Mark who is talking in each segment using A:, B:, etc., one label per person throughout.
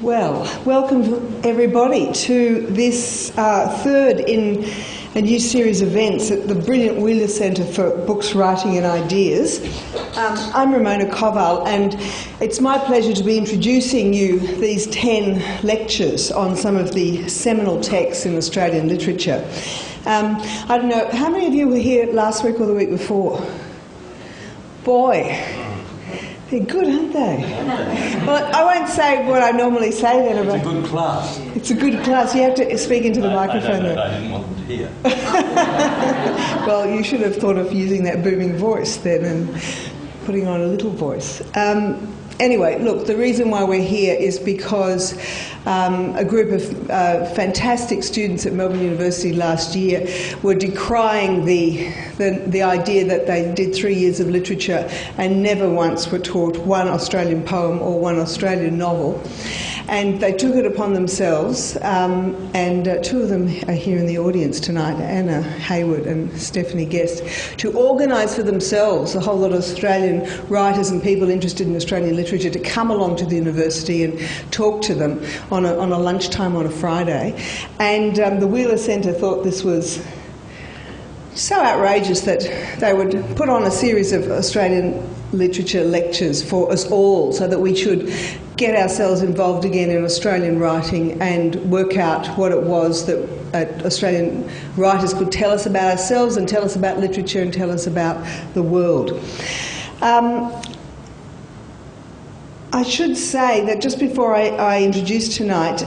A: Well, welcome everybody to this third in a new series of events at the brilliant Wheeler Centre for Books, Writing and Ideas. I'm Ramona Koval, and it's my pleasure to be introducing you these 10 lectures on some of the seminal texts in Australian literature. I don't know, how many of you were here last week or the week before? Boy, they're good, aren't they? Well, I won't say what I normally say then about...
B: It's a good class.
A: It's a good class. You have to speak into the microphone.
B: I didn't want them to hear.
A: Well, you should have thought of using that booming voice then and putting on a little voice. Anyway, look, the reason why we're here is because a group of fantastic students at Melbourne University last year were decrying the idea that they did 3 years of literature and never once were taught one Australian poem or one Australian novel. And they took it upon themselves, and two of them are here in the audience tonight, Anna Hayward and Stephanie Guest, to organise for themselves a whole lot of Australian writers and people interested in Australian literature to come along to the university and talk to them on a lunchtime on a Friday. And the Wheeler Centre thought this was so outrageous that they would put on a series of Australian literature lectures for us all so that we should get ourselves involved again in Australian writing and work out what it was that Australian writers could tell us about ourselves and tell us about literature and tell us about the world. I should say that just before I introduce tonight,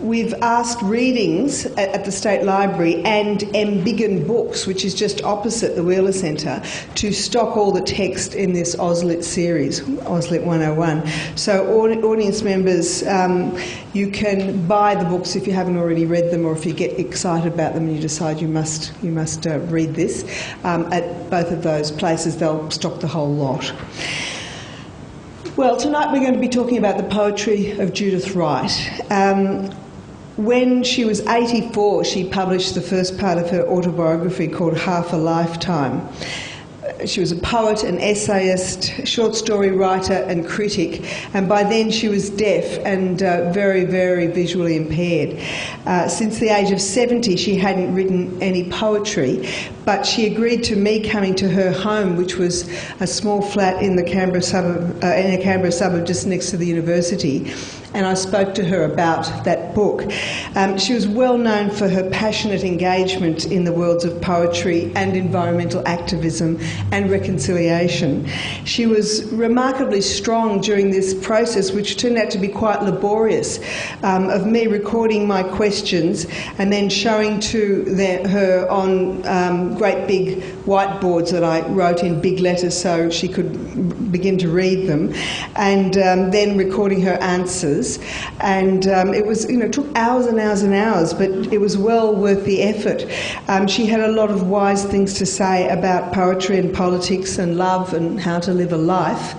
A: we've asked readings at the State Library and Embiggen Books, which is just opposite the Wheeler Centre, to stock all the text in this Auslit series, Auslit 101. So audience members, you can buy the books if you haven't already read them, or if you get excited about them and you decide you must read this. At both of those places, they'll stock the whole lot. Well, tonight we're going to be talking about the poetry of Judith Wright. When she was 84, she published the first part of her autobiography called Half a Lifetime. She was a poet, an essayist, short story writer and critic, and by then she was deaf and very, very visually impaired. Since the age of 70, she hadn't written any poetry, but she agreed to me coming to her home, which was a small flat in the Canberra suburb just next to the university, and I spoke to her about that book. She was well known for her passionate engagement in the worlds of poetry and environmental activism and reconciliation. She was remarkably strong during this process, which turned out to be quite laborious, of me recording my questions and then showing to her on great big whiteboards that I wrote in big letters so she could begin to read them, and then recording her answers. And it was, it took hours and hours and hours, but it was well worth the effort. She had a lot of wise things to say about poetry and politics and love and how to live a life.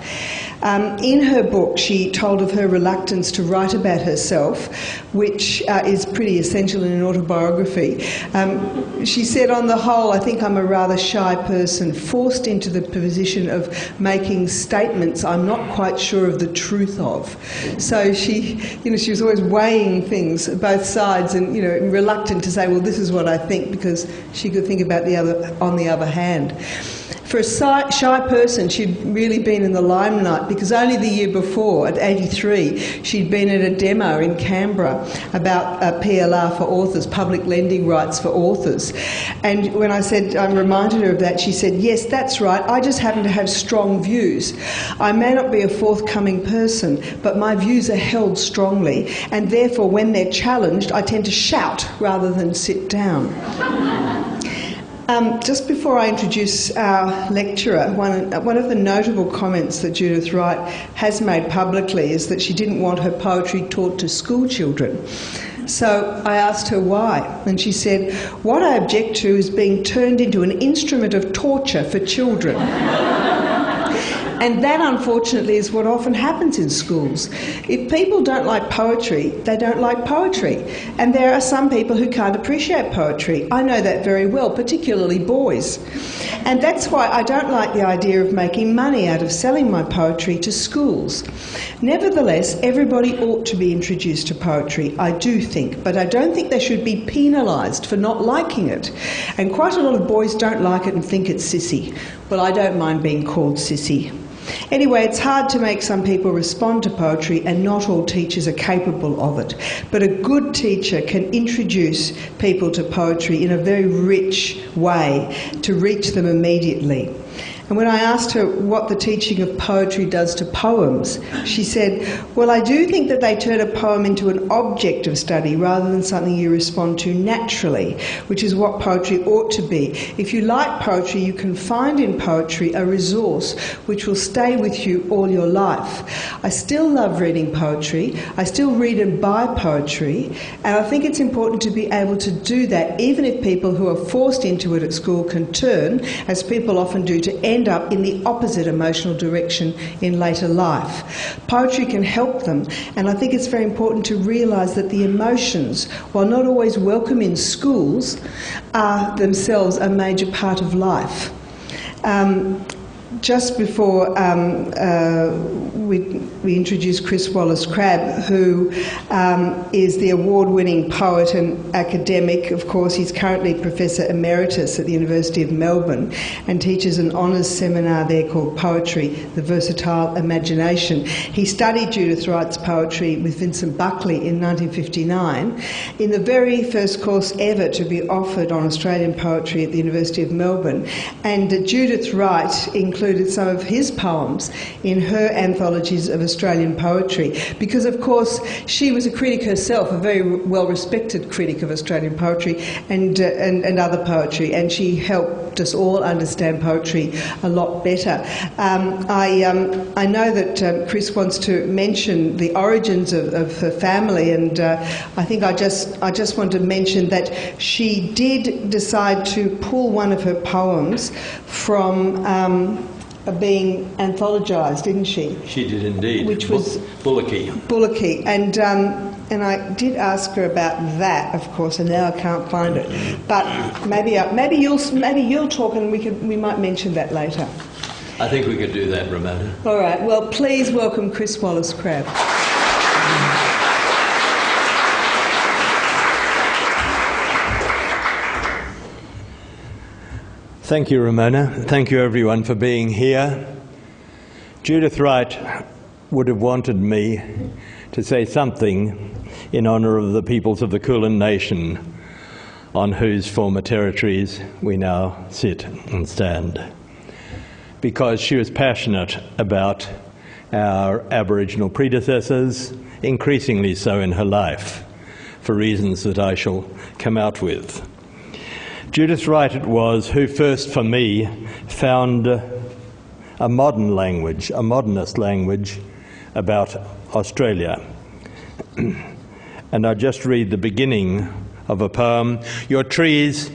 A: In her book, she told of her reluctance to write about herself, which is pretty essential in an autobiography. She said, on the whole, I think I'm a rather shy person, forced into the position of making statements I'm not quite sure of the truth of. So she was always weighing things, both sides, and, reluctant to say, well, this is what I think, because she could think about the other on the other hand. For a shy person, she'd really been in the limelight because only the year before, at 83, she'd been at a demo in Canberra about PLR for authors, public lending rights for authors. And when I reminded her of that, she said, yes, that's right, I just happen to have strong views. I may not be a forthcoming person, but my views are held strongly, and therefore when they're challenged, I tend to shout rather than sit down. Just before I introduce our lecturer, one of the notable comments that Judith Wright has made publicly is that she didn't want her poetry taught to school children. So I asked her why, and she said, what I object to is being turned into an instrument of torture for children. And that, unfortunately, is what often happens in schools. If people don't like poetry, they don't like poetry. And there are some people who can't appreciate poetry. I know that very well, particularly boys. And that's why I don't like the idea of making money out of selling my poetry to schools. Nevertheless, everybody ought to be introduced to poetry, I do think, but I don't think they should be penalised for not liking it. And quite a lot of boys don't like it and think it's sissy. Well, I don't mind being called sissy. Anyway, it's hard to make some people respond to poetry, and not all teachers are capable of it. But a good teacher can introduce people to poetry in a very rich way to reach them immediately. And when I asked her what the teaching of poetry does to poems, she said, well, I do think that they turn a poem into an object of study rather than something you respond to naturally, which is what poetry ought to be. If you like poetry, you can find in poetry a resource which will stay with you all your life. I still love reading poetry. I still read and buy poetry. And I think it's important to be able to do that, even if people who are forced into it at school can turn, as people often do, to end up in the opposite emotional direction in later life. Poetry can help them, and I think it's very important to realise that the emotions, while not always welcome in schools, are themselves a major part of life. Just before we introduced Chris Wallace-Crabbe, who is the award-winning poet and academic. Of course, he's currently Professor Emeritus at the University of Melbourne and teaches an honours seminar there called Poetry, the Versatile Imagination. He studied Judith Wright's poetry with Vincent Buckley in 1959 in the very first course ever to be offered on Australian poetry at the University of Melbourne. And Judith Wright included some of his poems in her anthologies of Australian poetry because, of course, she was a critic herself, a very well-respected critic of Australian poetry and other poetry, and she helped us all understand poetry a lot better. I know that Chris wants to mention the origins of her family, and I think I just want to mention that she did decide to pull one of her poems from being anthologised, didn't she?
B: She did indeed.
A: Which was
B: Bullocky.
A: And I did ask her about that, of course, and now I can't find it. But maybe you'll talk, and we might mention that later.
B: I think we could do that, Ramona.
A: All right. Well, please welcome Chris Wallace-Crabbe.
B: Thank you, Ramona. Thank you, everyone, for being here. Judith Wright would have wanted me to say something in honour of the peoples of the Kulin Nation, on whose former territories we now sit and stand, because she was passionate about our Aboriginal predecessors, increasingly so in her life, for reasons that I shall come out with. Judith Wright it was who first, for me, found a modern language, a modernist language about Australia. And I just read the beginning of a poem. Your trees,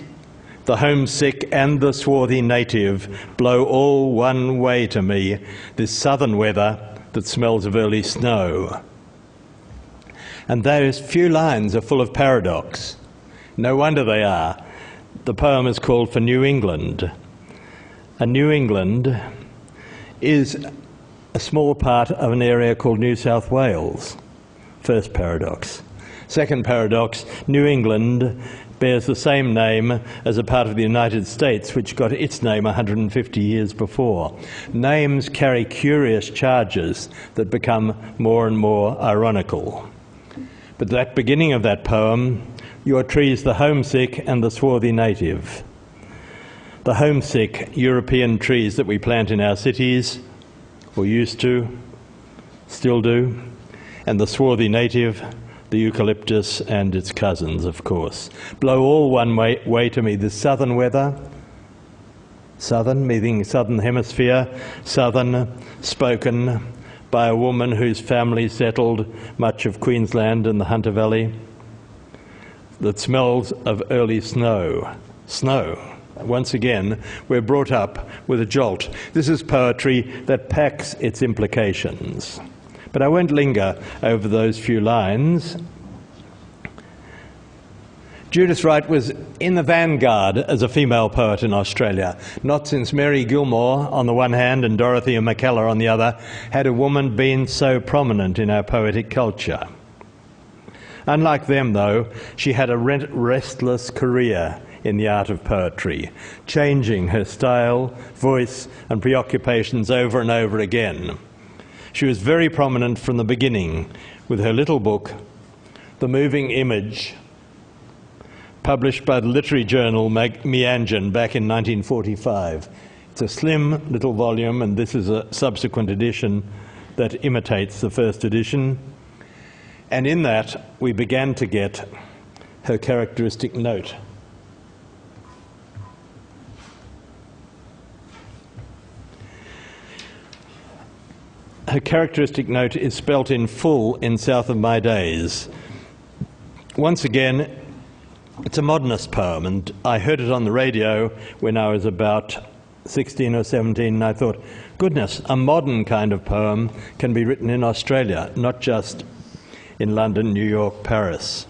B: the homesick and the swarthy native, blow all one way to me, this southern weather that smells of early snow. And those few lines are full of paradox. No wonder they are. The poem is called For New England. And New England is a small part of an area called New South Wales. First paradox. Second paradox, New England bears the same name as a part of the United States which got its name 150 years before. Names carry curious charges that become more and more ironical. But that beginning of that poem, your trees, the homesick and the swarthy native. The homesick European trees that we plant in our cities, or used to, still do, and the swarthy native, the eucalyptus and its cousins, of course. Blow all one way to me, the southern weather, southern, meaning southern hemisphere, southern, spoken by a woman whose family settled much of Queensland and the Hunter Valley, that smells of early snow. Snow. once again, we're brought up with a jolt. This is poetry that packs its implications. But I won't linger over those few lines. Judith Wright was in the vanguard as a female poet in Australia. Not since Mary Gilmore on the one hand and Dorothea McKellar on the other had a woman been so prominent in our poetic culture. Unlike them, though, she had a restless career in the art of poetry, changing her style, voice, and preoccupations over and over again. She was very prominent from the beginning with her little book, The Moving Image, published by the literary journal Meanjin back in 1945. It's a slim little volume, and this is a subsequent edition that imitates the first edition. And in that, we began to get her characteristic note. Her characteristic note is spelt in full in South of My Days. Once again, it's a modernist poem, and I heard it on the radio when I was about 16 or 17, and I thought, goodness, a modern kind of poem can be written in Australia, not just in London, New York, Paris.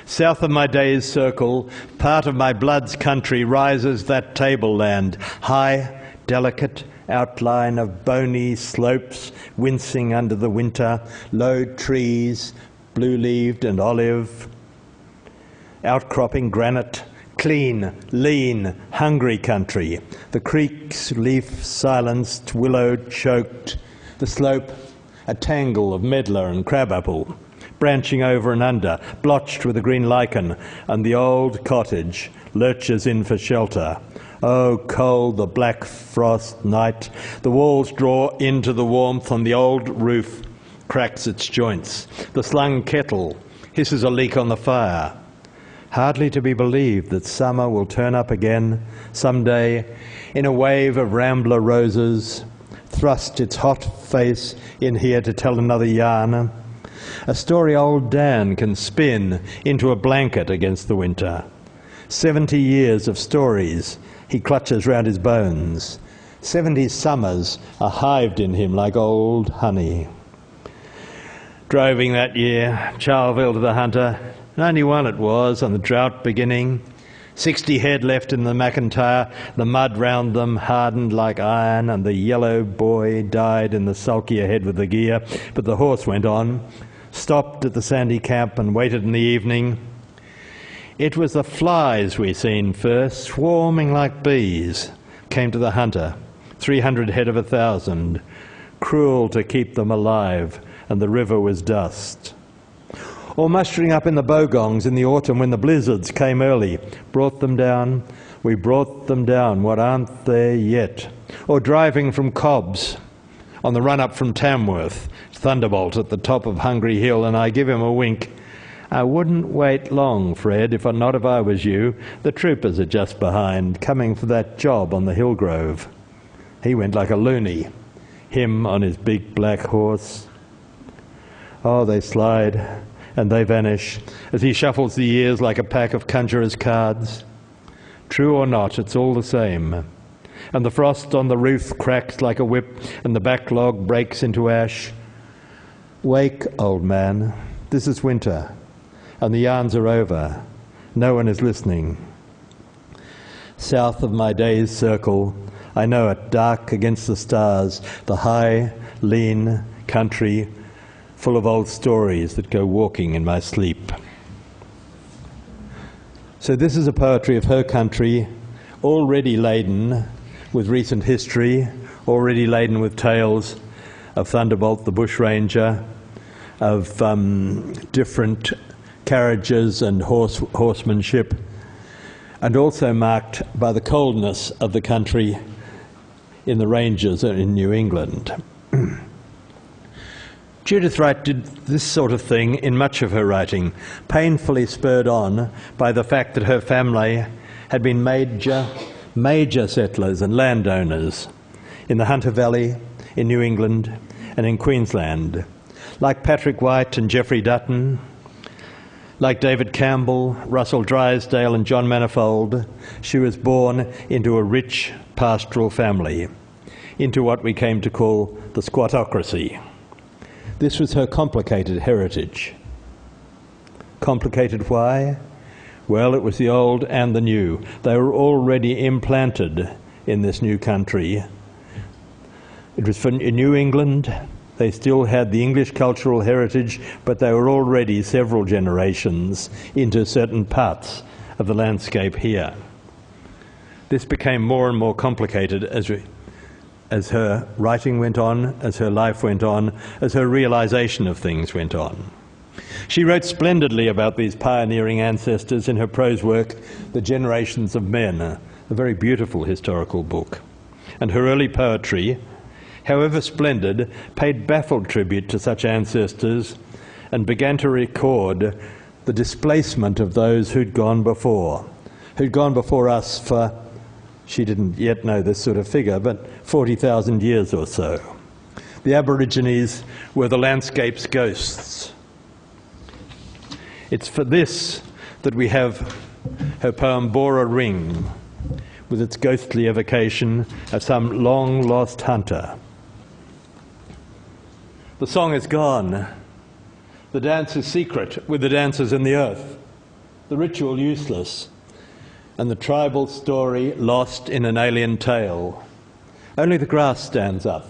B: South of my day's circle, part of my blood's country, rises that tableland, high, delicate outline of bony slopes, wincing under the winter, low trees, blue-leaved and olive, outcropping granite, clean, lean, hungry country, the creeks leaf-silenced, willow-choked, the slope a tangle of medlar and crabapple, branching over and under, blotched with a green lichen, and the old cottage lurches in for shelter. Oh, cold the black frost night, the walls draw into the warmth, and the old roof cracks its joints. The slung kettle hisses a leak on the fire. Hardly to be believed that summer will turn up again someday in a wave of rambler roses, thrust its hot face in here to tell another yarn, a story old Dan can spin into a blanket against the winter. 70 years of stories he clutches round his bones. 70 summers are hived in him like old honey. Droving that year, Charleville to the Hunter, 91 it was, on the drought beginning. 60 head left in the McIntyre, the mud round them hardened like iron, and the yellow boy died in the sulky ahead with the gear. But the horse went on, stopped at the sandy camp and waited in the evening. It was the flies we seen first, swarming like bees, came to the Hunter, 300 head of 1,000, cruel to keep them alive, and the river was dust. Or mustering up in the bogongs in the autumn when the blizzards came early, brought them down, we brought them down, what aren't there yet? Or driving from Cobbs on the run-up from Tamworth, Thunderbolt at the top of Hungry Hill, and I give him a wink. I wouldn't wait long, Fred, if I was you. The troopers are just behind, coming for that job on the Hillgrove. He went like a loony, him on his big black horse. Oh, they slide and they vanish as he shuffles the years like a pack of conjurer's cards. True or not, it's all the same. And the frost on the roof cracks like a whip, and the backlog breaks into ash. Wake, old man, this is winter, and the yarns are over. No one is listening. South of my day's circle, I know it, dark against the stars, the high, lean country, full of old stories that go walking in my sleep. So this is a poetry of her country, already laden with recent history, already laden with tales of Thunderbolt the bushranger, of different carriages and horsemanship, and also marked by the coldness of the country in the ranges in New England. Judith Wright did this sort of thing in much of her writing, painfully spurred on by the fact that her family had been major settlers and landowners in the Hunter Valley, in New England, and in Queensland. Like Patrick White and Geoffrey Dutton, Like David Campbell, Russell Drysdale and John Manifold, she was born into a rich pastoral family, into what we came to call the squattocracy. This was her complicated heritage. Complicated why? Well, it was the old and the new. They were already implanted in this new country. It was in New England. They still had the English cultural heritage, but they were already several generations into certain parts of the landscape here. This became more and more complicated as her writing went on, as her life went on, as her realization of things went on. She wrote splendidly about these pioneering ancestors in her prose work, The Generations of Men, a very beautiful historical book. And her early poetry, however splendid, paid baffled tribute to such ancestors and began to record the displacement of those who'd gone before us for, she didn't yet know this sort of figure, but 40,000 years or so. The Aborigines were the landscape's ghosts. It's for this that we have her poem Bora Ring, with its ghostly evocation of some long-lost hunter. The song is gone. The dance is secret with the dancers in the earth. The ritual useless, and the tribal story lost in an alien tale. Only the grass stands up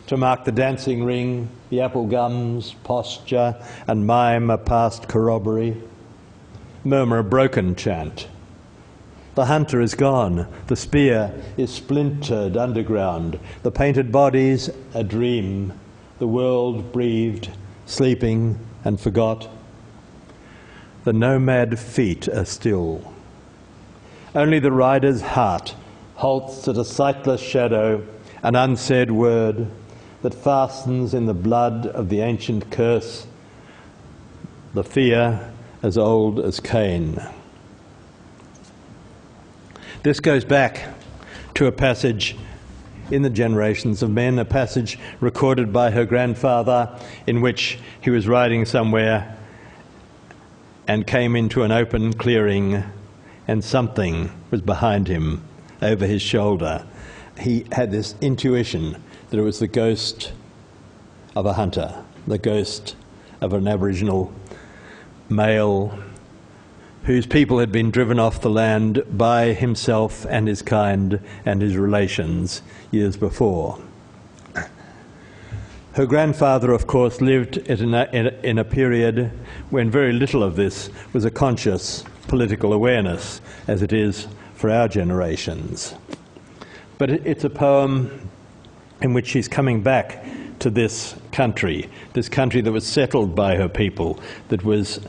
B: to mark the dancing ring, the apple gums, posture, and mime a past corroboree. Murmur a broken chant. The hunter is gone. The spear is splintered underground. The painted bodies a dream. The world breathed, sleeping, and forgot. The nomad feet are still. Only the rider's heart halts at a sightless shadow, an unsaid word that fastens in the blood of the ancient curse, the fear as old as Cain. This goes back to a passage in The Generations of Men, a passage recorded by her grandfather in which he was riding somewhere and came into an open clearing and something was behind him, over his shoulder. He had this intuition that it was the ghost of a hunter, the ghost of an Aboriginal male whose people had been driven off the land by himself and his kind and his relations years before. Her grandfather, of course, lived in a period when very little of this was a conscious political awareness, as it is for our generations. But it's a poem in which she's coming back to this country that was settled by her people, that was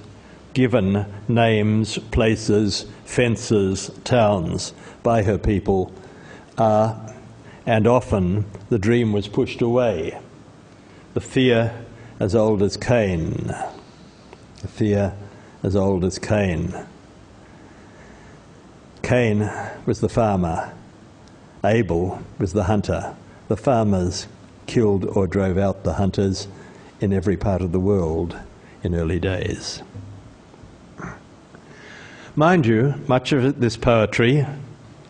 B: given names, places, fences, towns by her people, and often the dream was pushed away. The fear as old as Cain. The fear as old as Cain. Cain was the farmer. Abel was the hunter. The farmers killed or drove out the hunters in every part of the world in early days. Mind you, much of this poetry,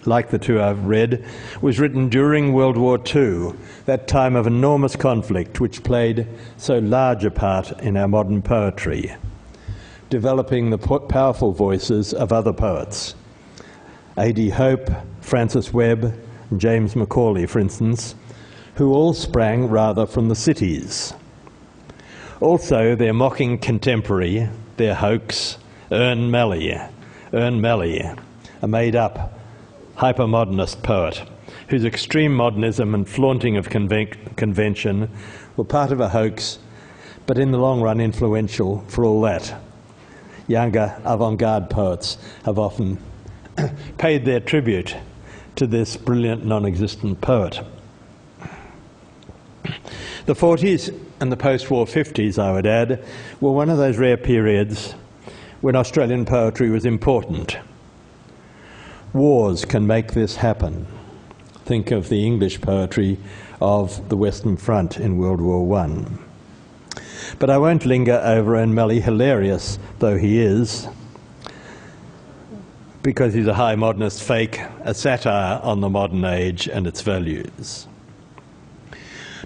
B: like the two I've read, was written during World War II, that time of enormous conflict which played so large a part in our modern poetry, developing the powerful voices of other poets. A.D. Hope, Francis Webb, and James Macaulay, for instance, who all sprang rather from the cities. Also, their mocking contemporary, their hoax, Ern Malley, a made-up, hyper-modernist poet, whose extreme modernism and flaunting of convention were part of a hoax, but in the long run influential for all that. Younger avant-garde poets have often paid their tribute to this brilliant non-existent poet. The 40s and the post-war 50s, I would add, were one of those rare periods when Australian poetry was important. Wars can make this happen. Think of the English poetry of the Western Front in World War I. But I won't linger over O'Malley, hilarious though he is, because he's a high modernist fake, a satire on the modern age and its values.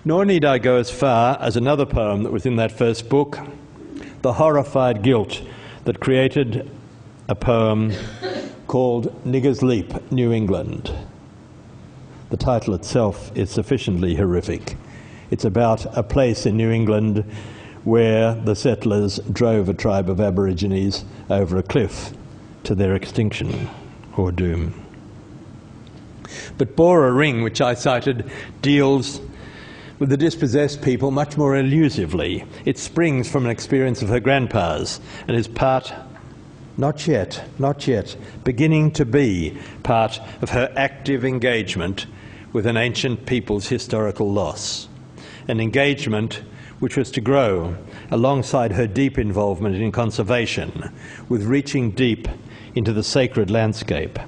B: Nor need I go as far as another poem that was in that first book, The Horrified Guilt that created a poem called Niggers Leap, New England. The title itself is sufficiently horrific. It's about a place in New England where the settlers drove a tribe of Aborigines over a cliff to their extinction or doom. But Bora Ring, which I cited, deals with the dispossessed people much more elusively. It springs from an experience of her grandpa's and is part, not yet, beginning to be part of her active engagement with an ancient people's historical loss. An engagement which was to grow alongside her deep involvement in conservation, with reaching deep into the sacred landscape.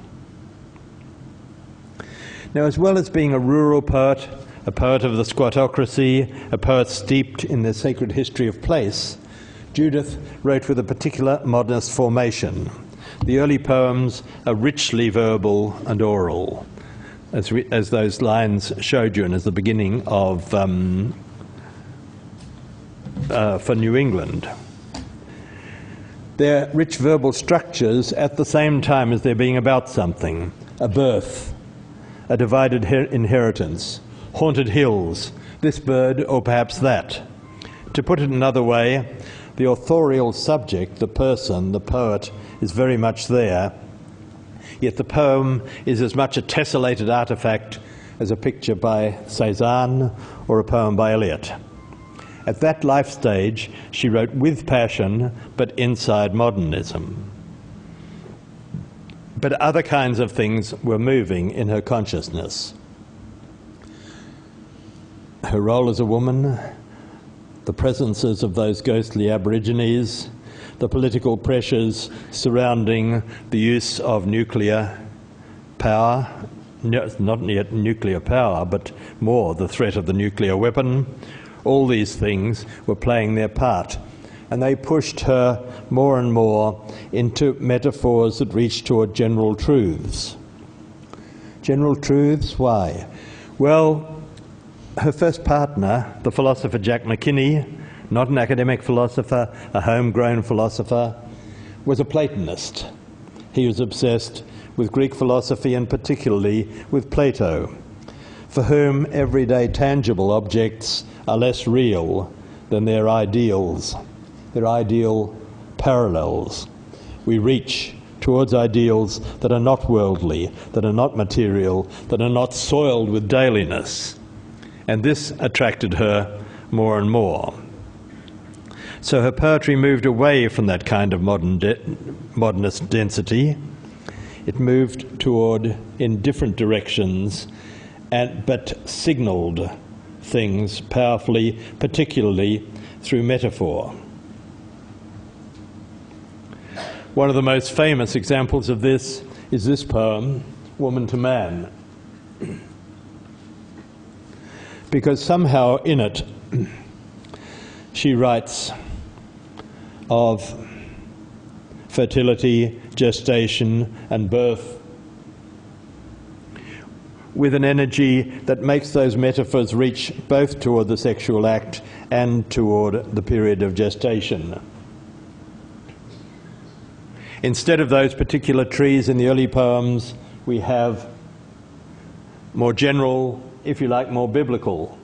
B: Now, as well as being a rural poet, a poet of the squattocracy, a poet steeped in the sacred history of place, Judith wrote with a particular modernist formation. The early poems are richly verbal and oral, as those lines showed you, and as the beginning of For New England. They're rich verbal structures at the same time as they're being about something, a birth, a divided inheritance, haunted hills, this bird or perhaps that. To put it another way, the authorial subject, the person, the poet, is very much there, yet the poem is as much a tessellated artifact as a picture by Cézanne or a poem by Eliot. At that life stage, she wrote with passion, but inside modernism. But other kinds of things were moving in her consciousness. Her role as a woman, the presences of those ghostly Aborigines, the political pressures surrounding the use of nuclear power, not yet nuclear power, but more the threat of the nuclear weapon. All these things were playing their part, and they pushed her more and more into metaphors that reached toward general truths. General truths, why? Well, her first partner, the philosopher Jack McKinney, not an academic philosopher, a homegrown philosopher, was a Platonist. He was obsessed with Greek philosophy and particularly with Plato, for whom everyday tangible objects are less real than their ideals, their ideal parallels. We reach towards ideals that are not worldly, that are not material, that are not soiled with dailiness. And this attracted her more and more. So her poetry moved away from that kind of modernist density. It moved toward, in different directions, but signaled things powerfully, particularly through metaphor. One of the most famous examples of this is this poem, Woman to Man, because somehow in it she writes of fertility, gestation, and birth with an energy that makes those metaphors reach both toward the sexual act and toward the period of gestation. Instead of those particular trees in the early poems, we have more general, if you like, more biblical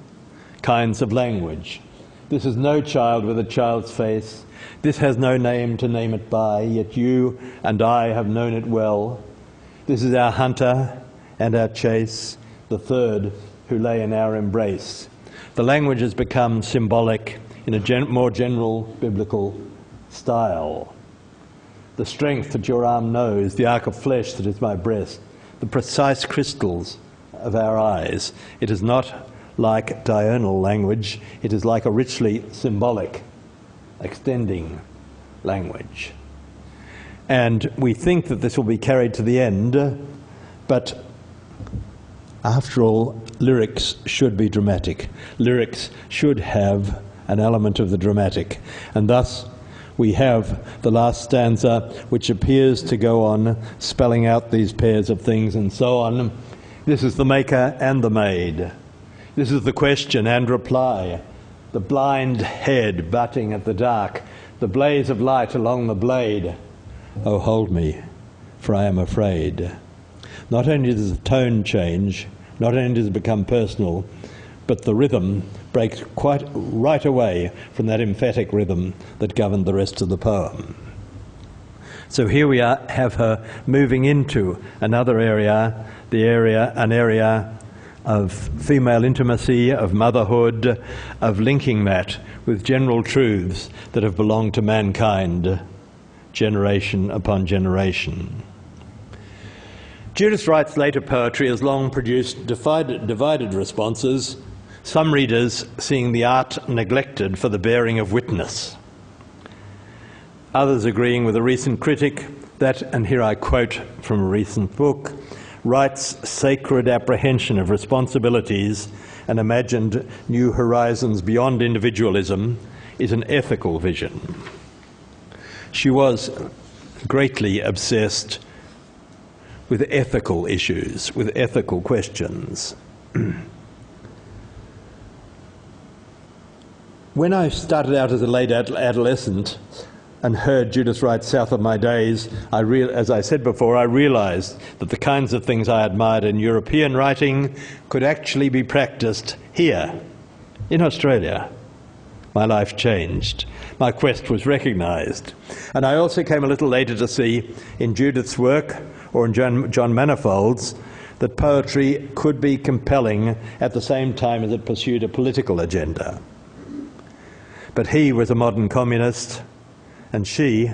B: kinds of language. This is no child with a child's face. This has no name to name it by, yet you and I have known it well. This is our hunter and our chase, the third who lay in our embrace. The language has become symbolic in a more general biblical style. The strength that your arm knows, the arc of flesh that is my breast, the precise crystals of our eyes. It is not like diurnal language, it is like a richly symbolic, extending language. And we think that this will be carried to the end, but after all, lyrics should be dramatic. Lyrics should have an element of the dramatic. And thus we have the last stanza, which appears to go on spelling out these pairs of things and so on. This is the maker and the maid. This is the question and reply. The blind head butting at the dark, the blaze of light along the blade. Oh, hold me, for I am afraid. Not only does the tone change, not only does it become personal, but the rhythm breaks quite right away from that emphatic rhythm that governed the rest of the poem. So here we have her moving into another area, an area of female intimacy, of motherhood, of linking that with general truths that have belonged to mankind generation upon generation. Judith Wright's later poetry has long produced divided responses, some readers seeing the art neglected for the bearing of witness. Others agreeing with a recent critic that, and here I quote from a recent book, Wright's sacred apprehension of responsibilities and imagined new horizons beyond individualism is an ethical vision. She was greatly obsessed with ethical issues, with ethical questions. When I started out as a late adolescent and heard Judith Wright, South of My Days, as I said before, I realised that the kinds of things I admired in European writing could actually be practised here, in Australia. My life changed. My quest was recognised. And I also came a little later to see in Judith's work, or in John Manifold's, that poetry could be compelling at the same time as it pursued a political agenda. But he was a modern communist, and she,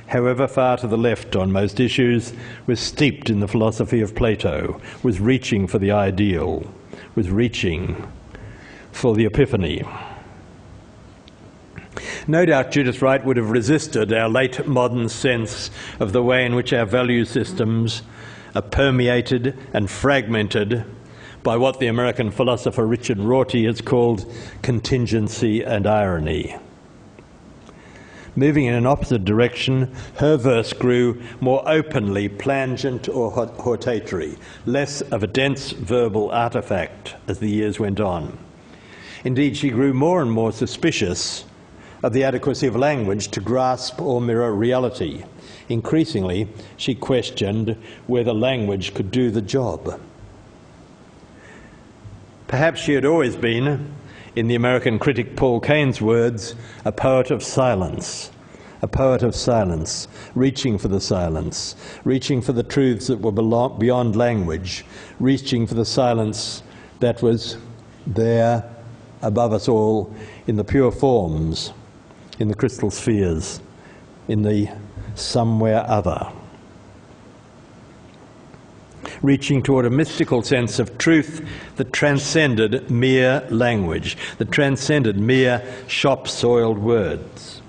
B: however far to the left on most issues, was steeped in the philosophy of Plato, was reaching for the ideal, was reaching for the epiphany. No doubt Judith Wright would have resisted our late modern sense of the way in which our value systems are permeated and fragmented by what the American philosopher Richard Rorty has called contingency and irony. Moving in an opposite direction, her verse grew more openly plangent or hortatory, less of a dense verbal artifact as the years went on. Indeed, she grew more and more suspicious of the adequacy of language to grasp or mirror reality. Increasingly, she questioned whether language could do the job. Perhaps she had always been, in the American critic Paul Kane's words, a poet of silence, reaching for the silence, reaching for the truths that were beyond language, reaching for the silence that was there above us all in the pure forms, in the crystal spheres, in the somewhere other. Reaching toward a mystical sense of truth that transcended mere language, that transcended mere shop-soiled words.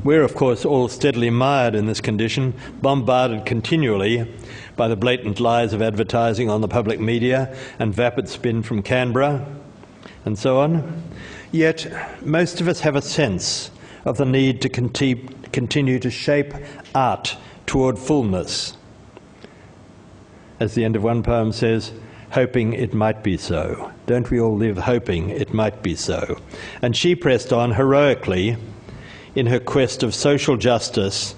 B: We're, of course, all steadily mired in this condition, bombarded continually by the blatant lies of advertising on the public media and vapid spin from Canberra, and so on. Yet, most of us have a sense of the need to continue to shape art toward fullness. As the end of one poem says, hoping it might be so. Don't we all live hoping it might be so? And she pressed on heroically in her quest of social justice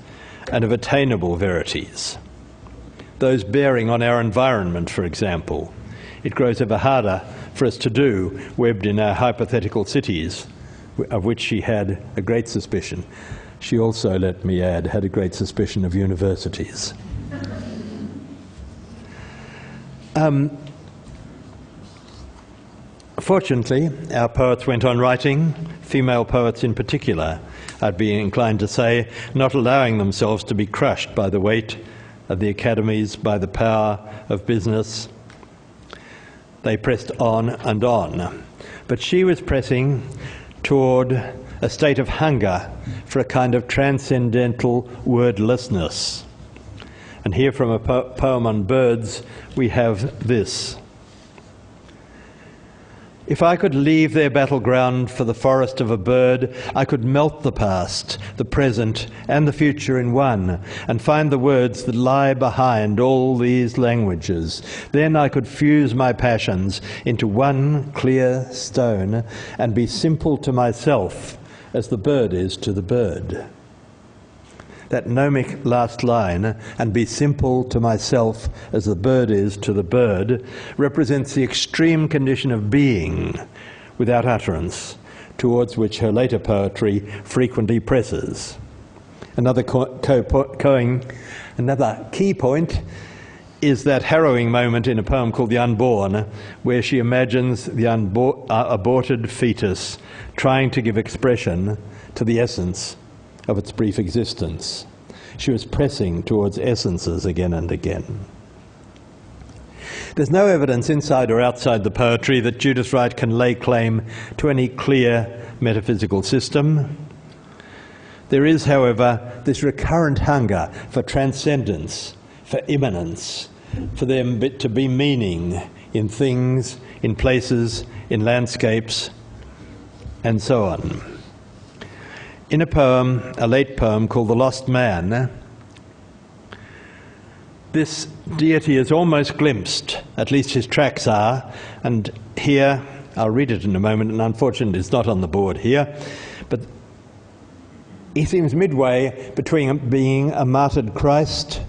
B: and of attainable verities. Those bearing on our environment, for example. It grows ever harder for us to do, webbed in our hypothetical cities, of which she had a great suspicion. She also, let me add, had a great suspicion of universities. Fortunately, our poets went on writing, female poets in particular, I'd be inclined to say, not allowing themselves to be crushed by the weight of the academies, by the power of business. They pressed on and on. But she was pressing toward a state of hunger for a kind of transcendental wordlessness. And here from a poem on birds, we have this. If I could leave their battleground for the forest of a bird, I could melt the past, the present, and the future in one, and find the words that lie behind all these languages. Then I could fuse my passions into one clear stone, and be simple to myself as the bird is to the bird. That gnomic last line, and be simple to myself as the bird is to the bird, represents the extreme condition of being without utterance, towards which her later poetry frequently presses. Another key point is that harrowing moment in a poem called The Unborn, where she imagines the aborted fetus trying to give expression to the essence of its brief existence. She was pressing towards essences again and again. There's no evidence inside or outside the poetry that Judith Wright can lay claim to any clear metaphysical system. There is, however, this recurrent hunger for transcendence, for immanence, for them to be meaning in things, in places, in landscapes, and so on. In a poem, a late poem called The Lost Man, this deity is almost glimpsed, at least his tracks are, and here, I'll read it in a moment, and unfortunately it's not on the board here, but he seems midway between being a martyred Christ,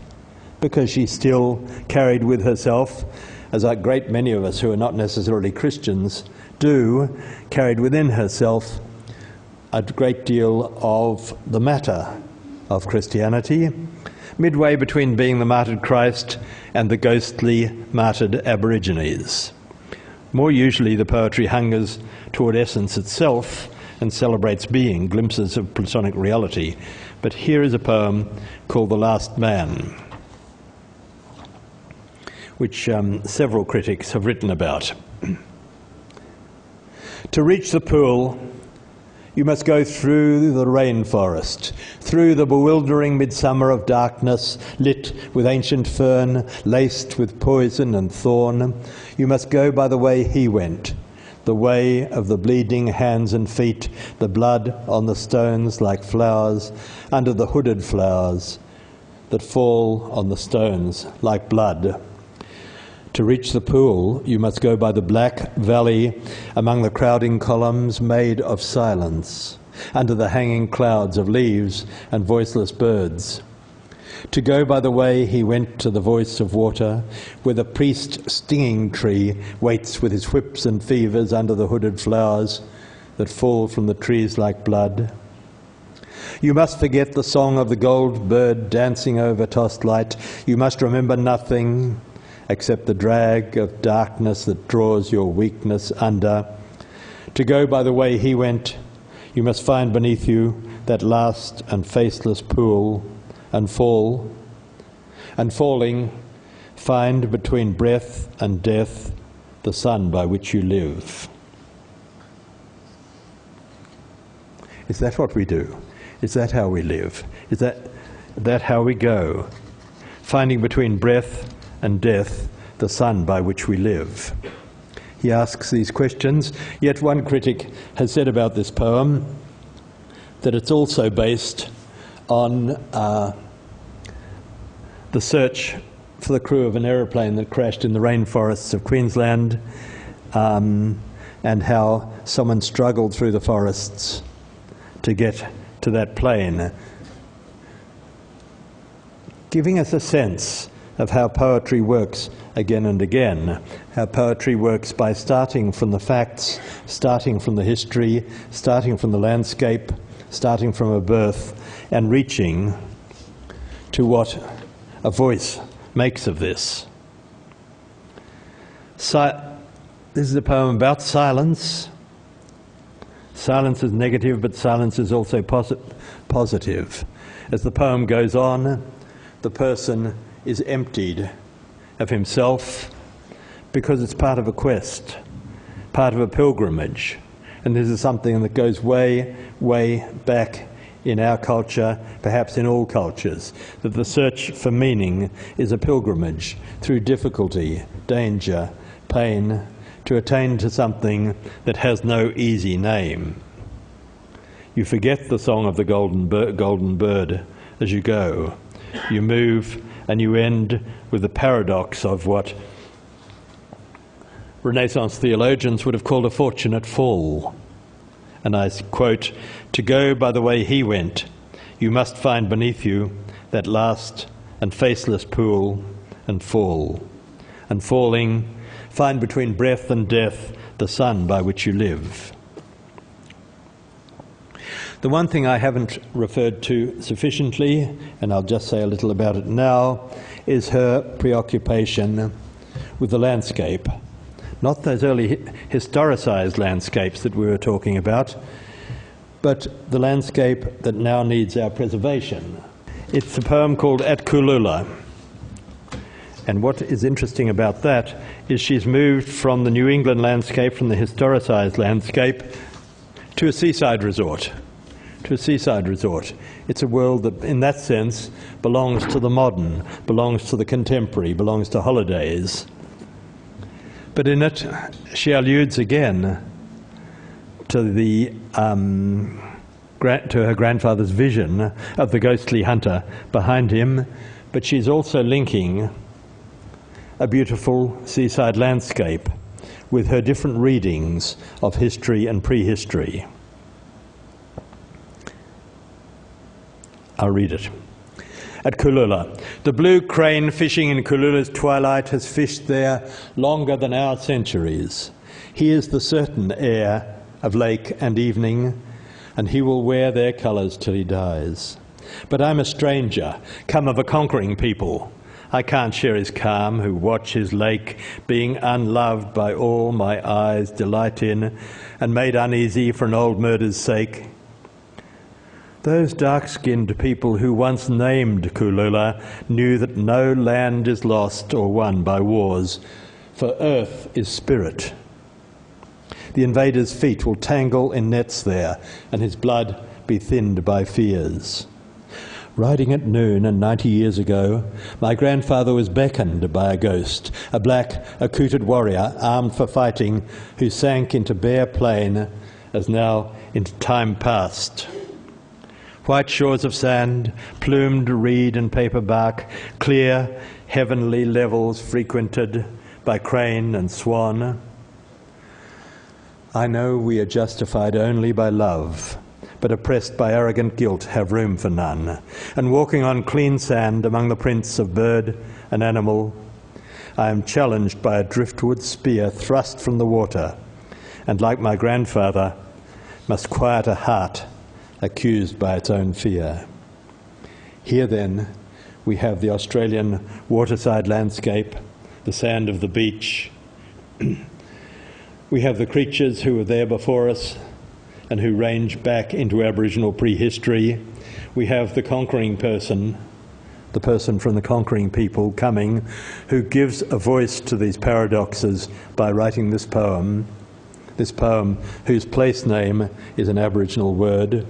B: because she still carried with herself, as a great many of us who are not necessarily Christians do, carried within herself a great deal of the matter of Christianity, midway between being the martyred Christ and the ghostly martyred Aborigines. More usually the poetry hungers toward essence itself and celebrates being, glimpses of Platonic reality. But here is a poem called The Last Man, which several critics have written about. To reach the pool, you must go through the rainforest, through the bewildering midsummer of darkness, lit with ancient fern, laced with poison and thorn. You must go by the way he went, the way of the bleeding hands and feet, the blood on the stones like flowers, under the hooded flowers that fall on the stones like blood. To reach the pool, you must go by the black valley among the crowding columns made of silence, under the hanging clouds of leaves and voiceless birds. To go by the way he went to the voice of water, where the priest stinging tree waits with his whips and fevers under the hooded flowers that fall from the trees like blood. You must forget the song of the gold bird dancing over tossed light. You must remember nothing except the drag of darkness that draws your weakness under. To go by the way he went, you must find beneath you that last and faceless pool, and fall, and falling, find between breath and death the sun by which you live. Is that what we do? Is that how we live? Is that how we go? Finding between breath and death the sun by which we live. He asks these questions, yet one critic has said about this poem that it's also based on the search for the crew of an aeroplane that crashed in the rainforests of Queensland, and how someone struggled through the forests to get to that plane, giving us a sense of how poetry works again and again, how poetry works by starting from the facts, starting from the history, starting from the landscape, starting from a birth, and reaching to what a voice makes of this. This is a poem about silence. Silence is negative, but silence is also positive. As the poem goes on, the person is emptied of himself because it's part of a quest, part of a pilgrimage. And this is something that goes way, way back in our culture, perhaps in all cultures, that the search for meaning is a pilgrimage through difficulty, danger, pain, to attain to something that has no easy name. You forget the song of the golden bird as you go. You move and you end with the paradox of what Renaissance theologians would have called a fortunate fall. And I quote, "To go by the way he went, you must find beneath you that last and faceless pool and fall. And falling, find between breath and death the sun by which you live." The one thing I haven't referred to sufficiently, and I'll just say a little about it now, is her preoccupation with the landscape. Not those early historicised landscapes that we were talking about, but the landscape that now needs our preservation. It's a poem called At Kulula. And what is interesting about that is she's moved from the New England landscape, from the historicised landscape, to a seaside resort. It's a world that, in that sense, belongs to the modern, belongs to the contemporary, belongs to holidays. But in it, she alludes again to her grandfather's vision of the ghostly hunter behind him, but she's also linking a beautiful seaside landscape with her different readings of history and prehistory. I'll read it. At Kulula. The blue crane fishing in Kulula's twilight has fished there longer than our centuries. He is the certain heir of lake and evening, and he will wear their colours till he dies. But I'm a stranger, come of a conquering people. I can't share his calm, who watch his lake, being unloved by all my eyes delight in, and made uneasy for an old murder's sake. Those dark-skinned people who once named Kulula knew that no land is lost or won by wars, for earth is spirit. The invader's feet will tangle in nets there, and his blood be thinned by fears. Riding at noon, and 90 years ago, my grandfather was beckoned by a ghost, a black, accoutred warrior, armed for fighting, who sank into bare plain, as now into time past. White shores of sand, plumed reed and paper bark, clear, heavenly levels frequented by crane and swan. I know we are justified only by love, but oppressed by arrogant guilt have room for none. And walking on clean sand among the prints of bird and animal, I am challenged by a driftwood spear thrust from the water, and like my grandfather, must quiet a heart accused by its own fear. Here then we have the Australian waterside landscape, the sand of the beach. We have the creatures who were there before us and who range back into Aboriginal prehistory. We have the conquering person, the person from the conquering people coming, who gives a voice to these paradoxes by writing this poem whose place name is an Aboriginal word,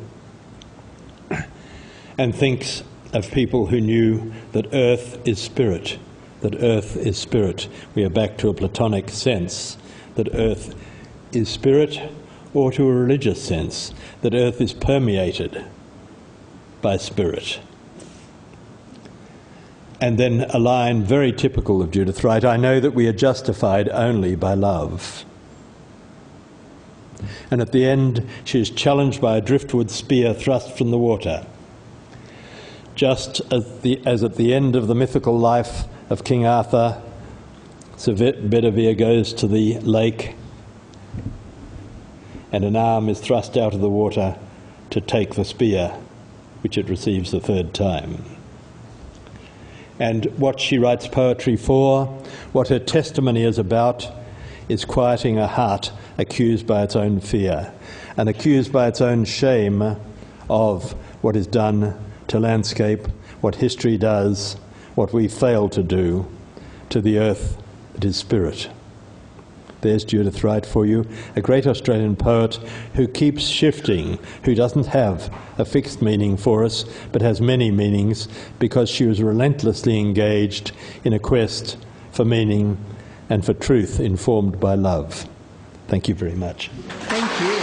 B: and thinks of people who knew that earth is spirit, that earth is spirit. We are back to a Platonic sense, that earth is spirit, or to a religious sense, that earth is permeated by spirit. And then a line very typical of Judith Wright, I know that we are justified only by love. And at the end, she is challenged by a driftwood spear thrust from the water. Just as at the end of the mythical life of King Arthur, Sir Bedivere goes to the lake and an arm is thrust out of the water to take the spear, which it receives the third time. And what she writes poetry for, what her testimony is about, is quieting a heart accused by its own fear and accused by its own shame of what is done to landscape, what history does, what we fail to do to the earth that is spirit. There's Judith Wright for you, a great Australian poet who keeps shifting, who doesn't have a fixed meaning for us, but has many meanings because she was relentlessly engaged in a quest for meaning and for truth informed by love. Thank you very much.
A: Thank you.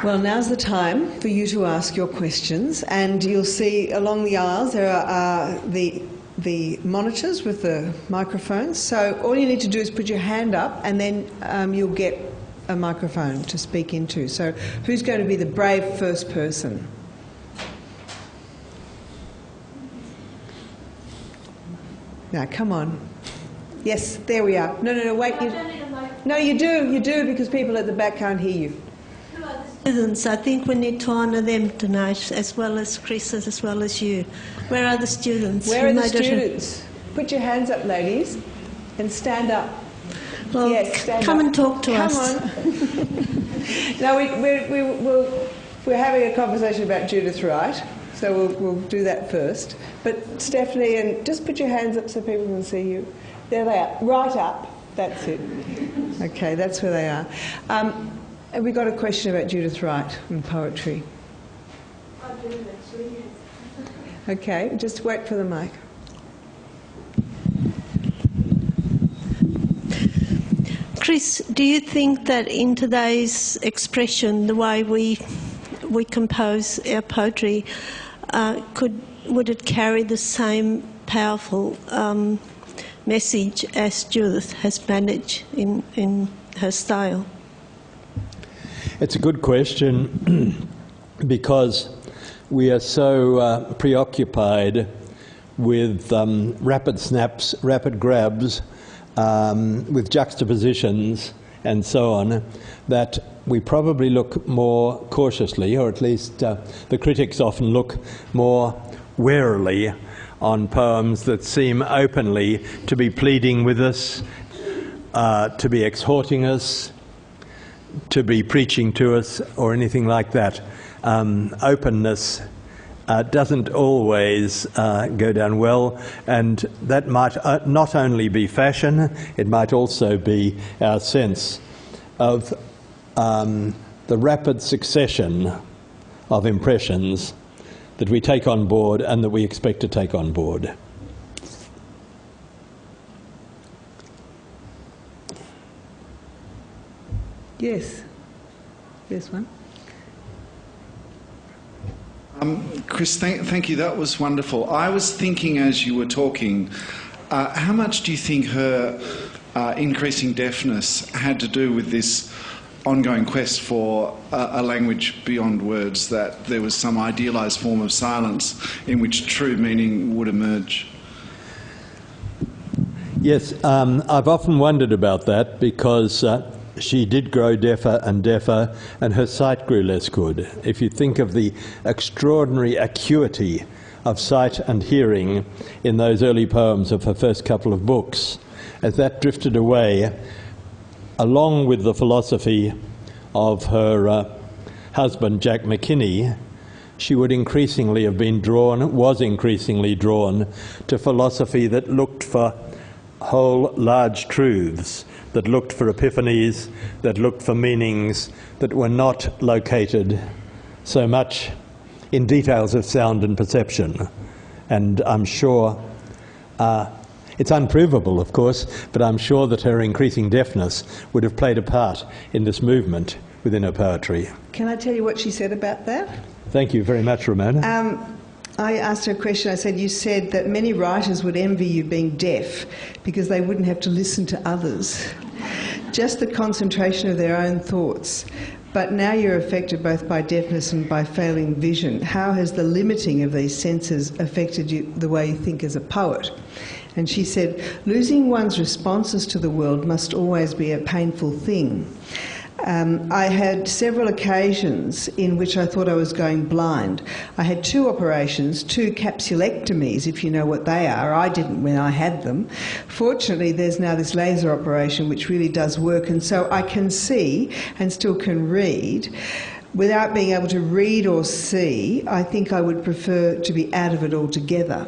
A: Well, now's the time for you to ask your questions, and you'll see along the aisles there are the monitors with the microphones. So all you need to do is put your hand up, and then you'll get a microphone to speak into. So who's going to be the brave first person? Now, come on. Yes, there we are. No, wait. No, you do, because people at the back can't hear you.
C: Students, I think we need to honour them tonight, as well as Chris, as well as you. Where are the students?
A: Where are the students? Put your hands up, ladies, and stand up.
C: Well,
A: yes, stand
C: come
A: up.
C: And talk to us.
A: Come on. Now, we're having a conversation about Judith Wright, so we'll do that first. But Stephanie, and just put your hands up so people can see you. There they are. Right up. That's it. Okay, that's where they are. Have we got a question about Judith Wright and poetry?
C: I do, actually, yes.
A: Okay, just wait for the mic.
C: Chris, do you think that in today's expression, the way we compose our poetry, would it carry the same powerful message as Judith has managed in her style?
B: It's a good question because we are so preoccupied with rapid snaps, rapid grabs, with juxtapositions and so on, that we probably look more cautiously, or at least the critics often look more warily on poems that seem openly to be pleading with us, to be exhorting us, to be preaching to us, or anything like that. Openness doesn't always go down well, and that might not only be fashion, it might also be our sense of the rapid succession of impressions that we take on board and that we expect to take on board.
A: Yes. This one.
D: Chris, thank you. That was wonderful. I was thinking as you were talking, how much do you think her increasing deafness had to do with this ongoing quest for a language beyond words, that there was some idealised form of silence in which true meaning would emerge?
B: Yes, I've often wondered about that because she did grow deafer and deafer, and her sight grew less good. If you think of the extraordinary acuity of sight and hearing in those early poems of her first couple of books, as that drifted away, along with the philosophy of her husband, Jack McKinney, she would increasingly have been drawn, was increasingly drawn to philosophy that looked for whole large truths, that looked for epiphanies, that looked for meanings that were not located so much in details of sound and perception. And I'm sure, it's unprovable of course, but I'm sure that her increasing deafness would have played a part in this movement within her poetry.
A: Can I tell you what she said about that?
B: Thank you very much, Ramona.
A: I asked her a question. I said, you said that many writers would envy you being deaf because they wouldn't have to listen to others. Just the concentration of their own thoughts. But now you're affected both by deafness and by failing vision. How has the limiting of these senses affected you, the way you think as a poet? And she said, losing one's responses to the world must always be a painful thing. I had several occasions in which I thought I was going blind. I had 2 operations, 2 capsulectomies, if you know what they are. I didn't when I had them. Fortunately, there's now this laser operation which really does work, and so I can see and still can read. Without being able to read or see, I think I would prefer to be out of it altogether.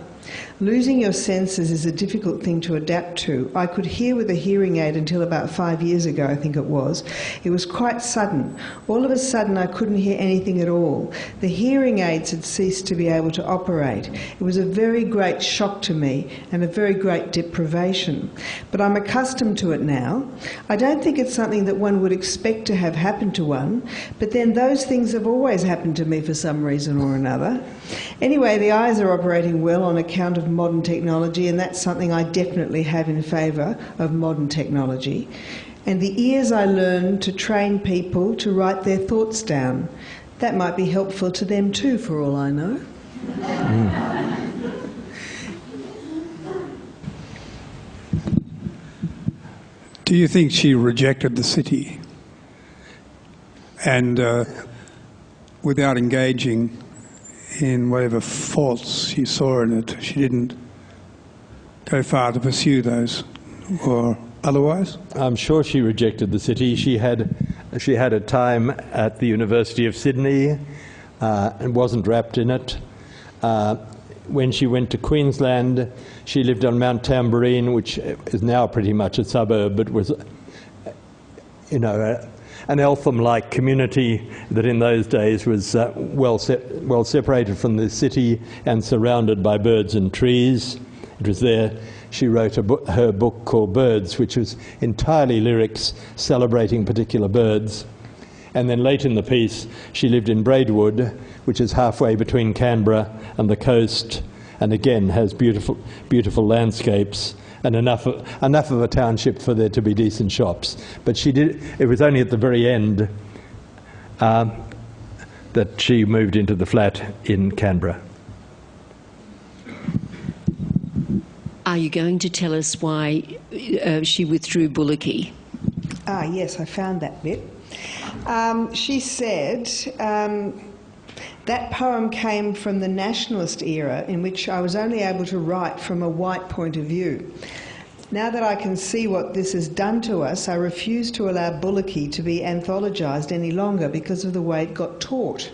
A: Losing your senses is a difficult thing to adapt to. I could hear with a hearing aid until about 5 years ago, I think it was. It was quite sudden. All of a sudden I couldn't hear anything at all. The hearing aids had ceased to be able to operate. It was a very great shock to me and a very great deprivation. But I'm accustomed to it now. I don't think it's something that one would expect to have happened to one, but then those things have always happened to me for some reason or another. Anyway, the eyes are operating well on account of modern technology, and that's something I definitely have in favour of modern technology. And the ears I learned to train people to write their thoughts down. That might be helpful to them too, for all I know.
E: Do you think she rejected the city and without engaging in whatever faults she saw in it, she didn't go far to pursue those, or otherwise?
B: I'm sure she rejected the city. She had a time at the University of Sydney and wasn't wrapped in it. When she went to Queensland, she lived on Mount Tamborine, which is now pretty much a suburb, but was, an Eltham-like community that in those days was well separated from the city and surrounded by birds and trees. It was there she wrote her book called Birds, which was entirely lyrics celebrating particular birds. And then late in the piece, she lived in Braidwood, which is halfway between Canberra and the coast, and again has beautiful, beautiful landscapes and enough of a township for there to be decent shops. But it was only at the very end that she moved into the flat in Canberra.
F: Are you going to tell us why she withdrew Bullocky?
A: Yes, I found that bit. She said that poem came from the nationalist era in which I was only able to write from a white point of view. Now that I can see what this has done to us, I refuse to allow Bullocky to be anthologised any longer because of the way it got taught.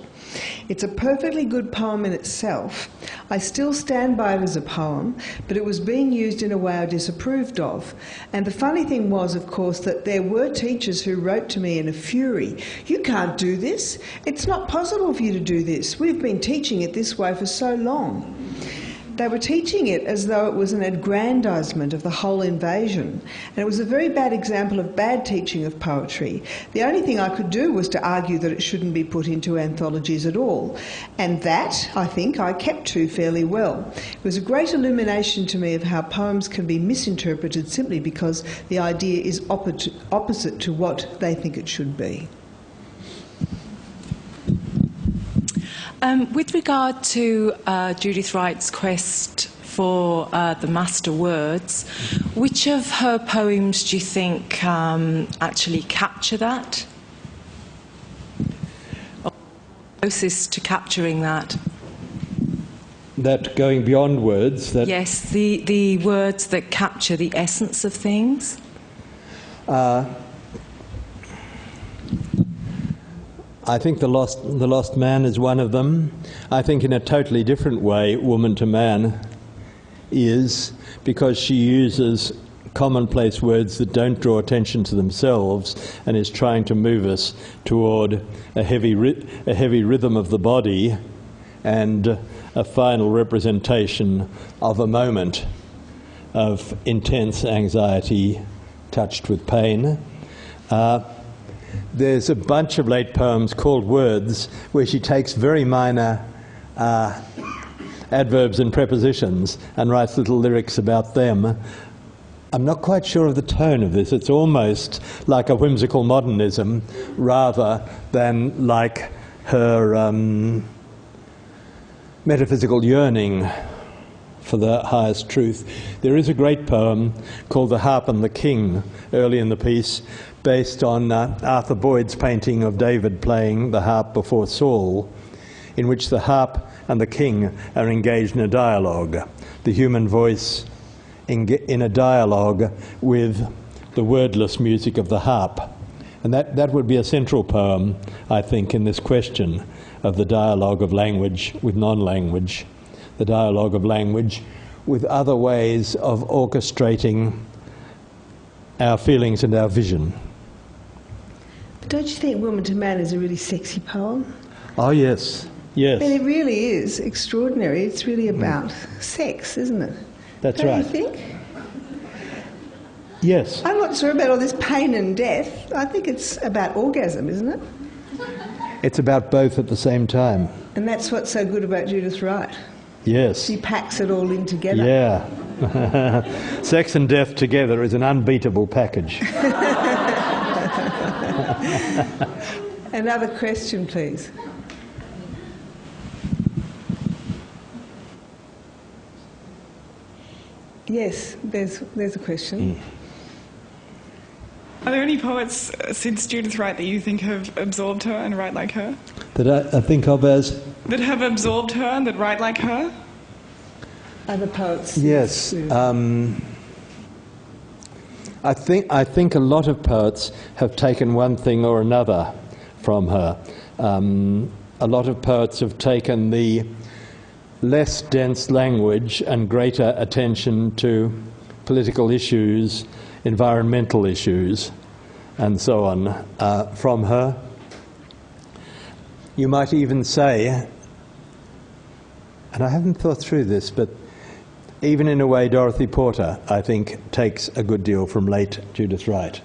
A: It's a perfectly good poem in itself. I still stand by it as a poem, but it was being used in a way I disapproved of. And the funny thing was, of course, that there were teachers who wrote to me in a fury, "You can't do this. It's not possible for you to do this. We've been teaching it this way for so long." They were teaching it as though it was an aggrandisement of the whole invasion. And it was a very bad example of bad teaching of poetry. The only thing I could do was to argue that it shouldn't be put into anthologies at all. And that, I think, I kept to fairly well. It was a great illumination to me of how poems can be misinterpreted simply because the idea is opposite to what they think it should be.
G: With regard to Judith Wright's quest for the master words, which of her poems do you think actually capture that? Or closest to capturing that?
B: That going beyond words? That
G: Yes, the words that capture the essence of things.
B: I think the lost man is one of them. I think in a totally different way, Woman to Man is, because she uses commonplace words that don't draw attention to themselves and is trying to move us toward a heavy rhythm of the body and a final representation of a moment of intense anxiety touched with pain. There's a bunch of late poems called Words where she takes very minor adverbs and prepositions and writes little lyrics about them. I'm not quite sure of the tone of this. It's almost like a whimsical modernism rather than like her metaphysical yearning for the highest truth. There is a great poem called The Harp and the King early in the piece, based on Arthur Boyd's painting of David playing the harp before Saul, in which the harp and the king are engaged in a dialogue, the human voice in a dialogue with the wordless music of the harp. And that would be a central poem, I think, in this question of the dialogue of language with non-language. the dialogue of language, with other ways of orchestrating our feelings and our vision.
A: But don't you think Woman to Man is a really sexy poem?
B: Oh, yes, yes.
A: I mean, it really is extraordinary. It's really about sex, isn't it?
B: That's
A: don't
B: right.
A: you think?
B: Yes.
A: I'm not sure about all this pain and death. I think it's about orgasm, isn't it?
B: It's about both at the same time.
A: And that's what's so good about Judith Wright.
B: Yes.
A: She packs it all in together.
B: Yeah. Sex and death together is an unbeatable package.
A: Another question, please. Yes, there's a question.
H: Are there any poets since Judith Wright that you think have absorbed her and write like her?
B: That I think of as?
H: That have absorbed her and that write like her?
A: Other poets?
B: Yes. I think a lot of poets have taken one thing or another from her. A lot of poets have taken the less dense language and greater attention to political issues, environmental issues, and so on from her. You might even say, and I haven't thought through this, but even in a way Dorothy Porter, I think, takes a good deal from late Judith Wright.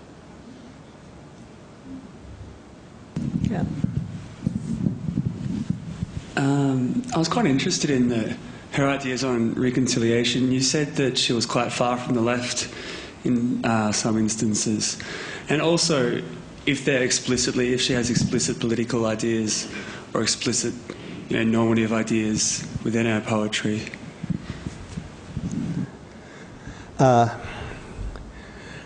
A: Yeah.
I: I was quite interested in her ideas on reconciliation. You said that she was quite far from the left in some instances, and also if she has explicit political ideas or explicit, normative ideas within her poetry.
B: Well,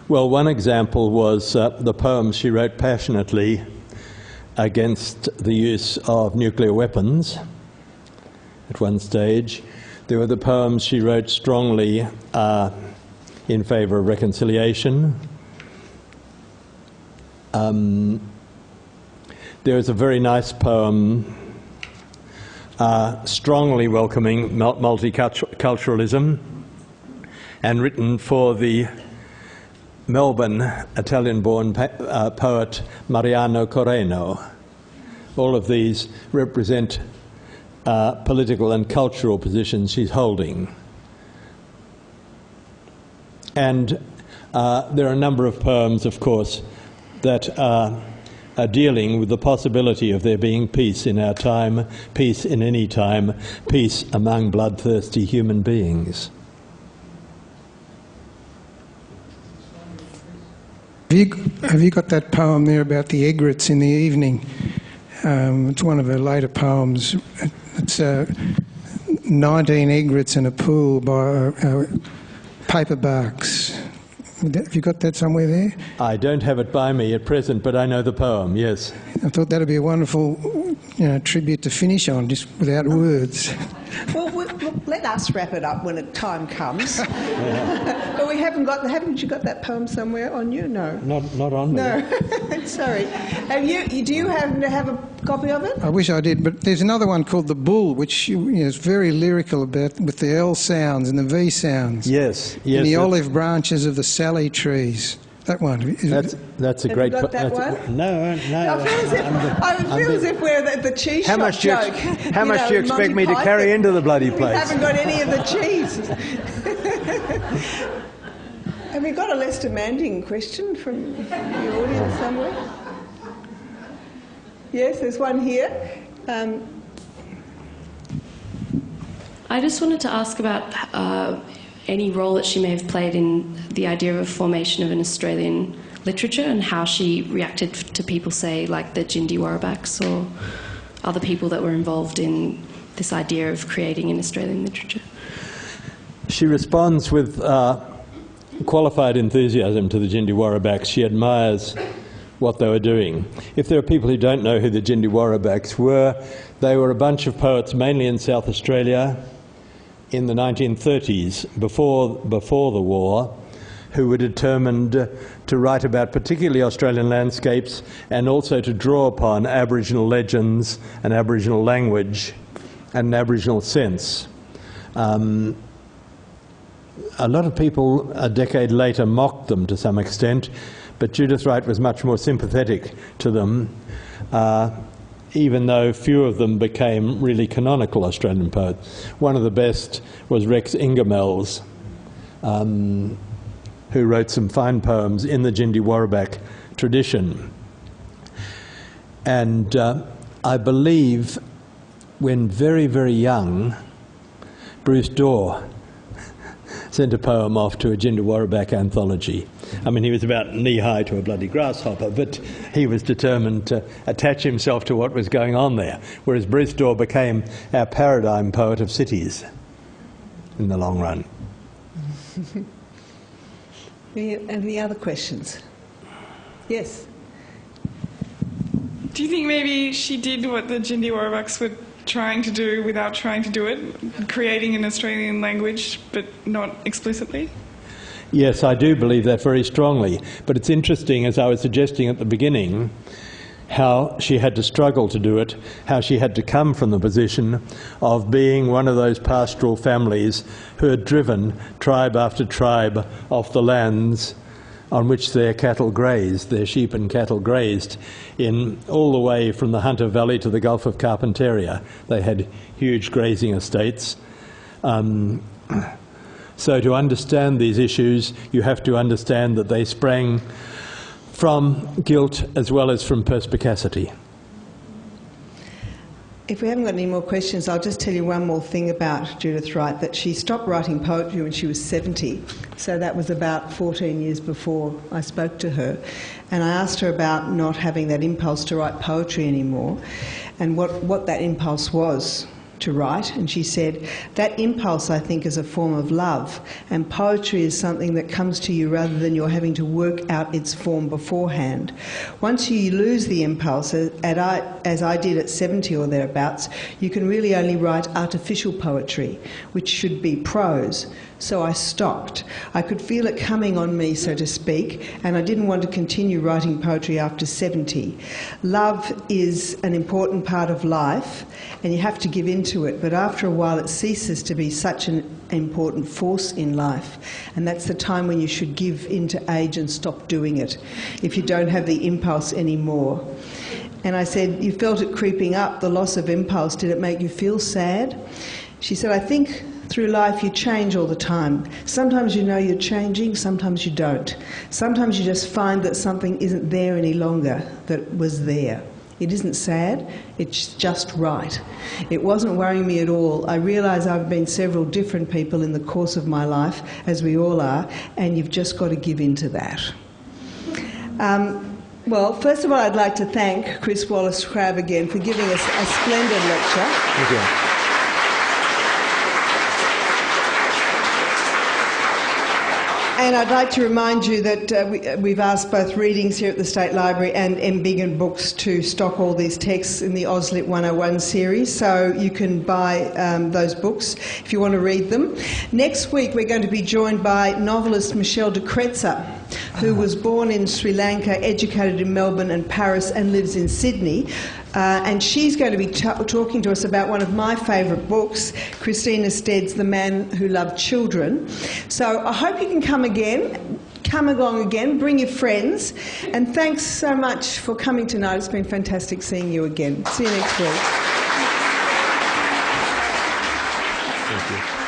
B: one example was the poems she wrote passionately against the use of nuclear weapons at one stage. There were the poems she wrote strongly in favour of reconciliation. There is a very nice poem strongly welcoming multiculturalism and written for the Melbourne Italian-born poet Mariano Coreno. All of these represent political and cultural positions she's holding. And there are a number of poems, of course, that are dealing with the possibility of there being peace in our time, peace in any time, peace among bloodthirsty human beings.
E: Have you got that poem there about the egrets in the evening? It's one of her later poems. It's 19 egrets in a pool by paperbarks. Have you got that somewhere there?
B: I don't have it by me at present, but I know the poem, yes.
E: I thought that would be a wonderful tribute to finish on, just without words.
A: Well, let us wrap it up when time comes. But we haven't you got that poem somewhere on you? No.
B: Not on me.
A: No. Sorry. Do you happen to have a copy of it?
E: I wish I did, but there's another one called The Bull, which is very lyrical about, with the L sounds and the V sounds.
B: Yes.
E: And the olive branches of the sally trees. That one.
B: That's a
A: Have
B: great...
A: you got that one?
B: No.
A: I feel as if we're the cheese
B: How
A: shop
B: much
A: joke.
B: How much do you expect me to carry into the bloody place?
A: We haven't got any of the cheese. Have we got a less demanding question from the audience somewhere? Yes, there's one here.
J: I just wanted to ask about any role that she may have played in the idea of a formation of an Australian literature and how she reacted to people, say, like the Jindi Warabaks or other people that were involved in this idea of creating an Australian literature.
B: She responds with qualified enthusiasm to the Jindi Warabaks. She admires what they were doing. If there are people who don't know who the Jindi Warabaks were, they were a bunch of poets, mainly in South Australia, in the 1930s, before the war, who were determined to write about particularly Australian landscapes and also to draw upon Aboriginal legends and Aboriginal language and an Aboriginal sense. A lot of people a decade later mocked them to some extent, but Judith Wright was much more sympathetic to them, even though few of them became really canonical Australian poets. One of the best was Rex Ingemells, who wrote some fine poems in the Jindi Warrabak tradition. And I believe when very, very young, Bruce Daw sent a poem off to a Jindi Warrabak anthology. I mean, he was about knee-high to a bloody grasshopper, but he was determined to attach himself to what was going on there, whereas Bruce Daw became our paradigm poet of cities in the long run.
A: Any other questions? Yes?
H: Do you think maybe she did what the Jindi Warrabaks were trying to do without trying to do it, creating an Australian language but not explicitly?
B: Yes, I do believe that very strongly. But it's interesting, as I was suggesting at the beginning, how she had to struggle to do it, how she had to come from the position of being one of those pastoral families who had driven tribe after tribe off the lands on which their cattle grazed, their sheep and cattle grazed, in all the way from the Hunter Valley to the Gulf of Carpentaria. They had huge grazing estates. So to understand these issues, you have to understand that they sprang from guilt as well as from perspicacity.
A: If we haven't got any more questions, I'll just tell you one more thing about Judith Wright, that she stopped writing poetry when she was 70. So that was about 14 years before I spoke to her. And I asked her about not having that impulse to write poetry anymore and what that impulse was to write, and she said, that impulse, I think, is a form of love, and poetry is something that comes to you rather than you're having to work out its form beforehand. Once you lose the impulse, as I did at 70 or thereabouts, you can really only write artificial poetry, which should be prose. So I stopped. I could feel it coming on me, so to speak, and I didn't want to continue writing poetry after 70. Love is an important part of life, and you have to give into it, but after a while it ceases to be such an important force in life, and that's the time when you should give into age and stop doing it, if you don't have the impulse anymore. And I said, you felt it creeping up, the loss of impulse. Did it make you feel sad? She said, I think through life you change all the time. Sometimes you know you're changing, sometimes you don't. Sometimes you just find that something isn't there any longer that was there. It isn't sad, it's just right. It wasn't worrying me at all. I realise I've been several different people in the course of my life, as we all are, and you've just got to give in to that. Well, first of all, I'd like to thank Chris Wallace-Crabbe again for giving us a splendid lecture.
B: Thank you.
A: And I'd like to remind you that we've asked both Readings here at the State Library and Embiggen Books to stock all these texts in the Auslit 101 series, so you can buy those books if you want to read them. Next week we're going to be joined by novelist Michelle de Kretzer, who was born in Sri Lanka, educated in Melbourne and Paris, and lives in Sydney. And she's going to be talking to us about one of my favourite books, Christina Stead's The Man Who Loved Children. So I hope you can come along again, bring your friends, and thanks so much for coming tonight. It's been fantastic seeing you again. See you next week.
B: Thank you.